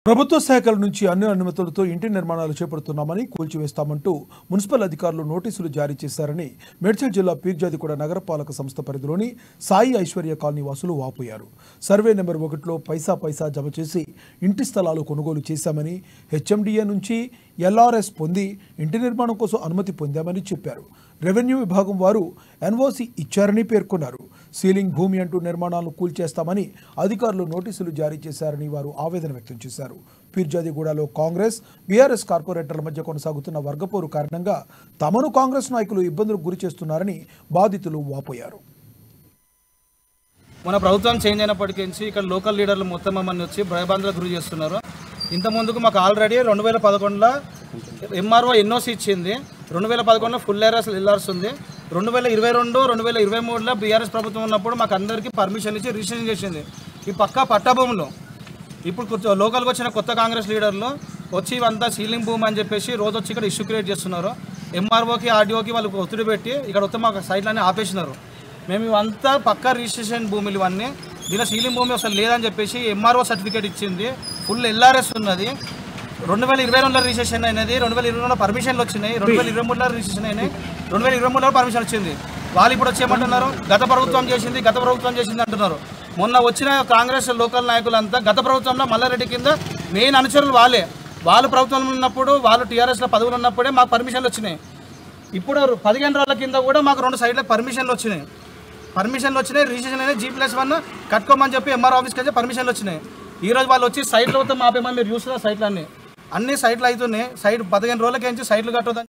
ప్రభుత్వ శాఖల నుంచి అన్ని అనుమతులతో ఇంటి నిర్మాణాలు చేపడుతున్నామని కూల్చివేస్తామంటూ మున్సిపల్ అధికారులు నోటీసులు జారీ చేశారని మేడ్చల్ జిల్లా పీర్జాదిగూడ నగరపాలక సంస్థ పరిధిలోని సాయి ఐశ్వర్య కాలనీ వాసులు వాపోయారు. సర్వే నెంబర్ 1లో పైసా జమ చేసి ఇంటి స్థలాలు కొనుగోలు చేశామని, హెచ్ఎండిఏ నుంచి ఎల్ఆర్ఎస్ పొంది ఇంటి నిర్మాణం కోసం అనుమతి పొందామని చెప్పారు. రెవెన్యూ విభాగం వారు ఎన్ఓసి ఇచ్చారని పేర్కొన్నారు. సీలింగ్ భూమి అంటూ నిర్మాణాలను కూల్చేస్తామని అధికారులు నోటీసులు జారీ చేశారని వారు ఆవేదన వ్యక్తం చేశారు. పీర్జాదిగూడలో కాంగ్రెస్, బీఆర్ఎస్ కార్పొరేటర్ల మధ్య కొనసాగుతున్న వర్గపోరు కారణంగా తమను కాంగ్రెస్ నాయకులు ఇబ్బందులకు గురి చేస్తున్నారని బాధితులు వాపోయారు. మన ప్రభుత్వం చేంజ్ అయినప్పటికీ ఇక్కడ లోకల్ లీడర్లు మొత్తం మమ్మల్ని వచ్చి భయభ్రాంతులకు గురి చేస్తున్నారు. ఇంత ముందుకు మాకు ఆల్రెడీ 2011లో ఎంఆర్ఓ ఎన్ఓసి ఇచ్చింది. 2011లో ఫుల్ ఎల్ఆర్ఎస్ ఉంది. 2022, 2023లో బీఆర్ఎస్ ప్రభుత్వం ఉన్నప్పుడు మాకు అందరికీ పర్మిషన్ ఇచ్చి రిజిస్ట్రేషన్ చేసింది. ఈ పక్కా పట్టభూములు ఇప్పుడు లోకల్కి వచ్చిన కొత్త కాంగ్రెస్ లీడర్లు వచ్చి ఇవంతా సీలింగ్ భూమి అని చెప్పేసి రోజు వచ్చి ఇక్కడ ఇష్యూ క్రియేట్ చేస్తున్నారు. ఎంఆర్ఓకి, ఆర్డీఓకి వాళ్ళకి ఒత్తిడి పెట్టి ఇక్కడ వస్తే మాకు సైట్లన్నీ ఆపేసినారు. మేము ఇవంతా పక్కా రిజిస్ట్రేషన్ భూములు ఇవన్నీ, దీనిలో సీలింగ్ భూమి అసలు లేదని చెప్పేసి ఎంఆర్ఓ సర్టిఫికేట్ ఇచ్చింది. ఫుల్ ఎల్ఆర్ఎస్ ఉన్నది. 2022లో రిజిస్ట్రేషన్ అయినది, 2022లో పర్మిషన్లు వచ్చినాయి, 2023లో రిజిస్ట్రేషన్ అయినాయి, 2023లో పర్మిషన్ వచ్చింది. వాళ్ళు ఇప్పుడు వచ్చేయమంటున్నారు గత ప్రభుత్వం చేసింది అంటున్నారు. మొన్న వచ్చిన కాంగ్రెస్ లోకల్ నాయకులంతా గత ప్రభుత్వంలో మల్లారెడ్డి కింద మెయిన్ అనుచరులు వాళ్ళు ప్రభుత్వంలో ఉన్నప్పుడు, వాళ్ళు టీఆర్ఎస్లో పదవులు ఉన్నప్పుడే మాకు పర్మిషన్లు వచ్చినాయి. ఇప్పుడు 15 రోజుల కింద కూడా మాకు 2 సైట్లకు పర్మిషన్లు వచ్చినాయి. రిజిస్ట్రేషన్ అయినా G+1 కట్టుకోమని చెప్పి ఎంఆర్ ఆఫీస్కి వచ్చి పర్మిషన్లు వచ్చినాయి. ఈరోజు వాళ్ళు వచ్చి సైట్లు మొత్తం ఆపేమని మీరు చూస్తున్న సైట్లు అన్ని సైట్లు అవుతున్నాయి. సైట్ 15 రోజులకి సైట్లు కట్టొద్దని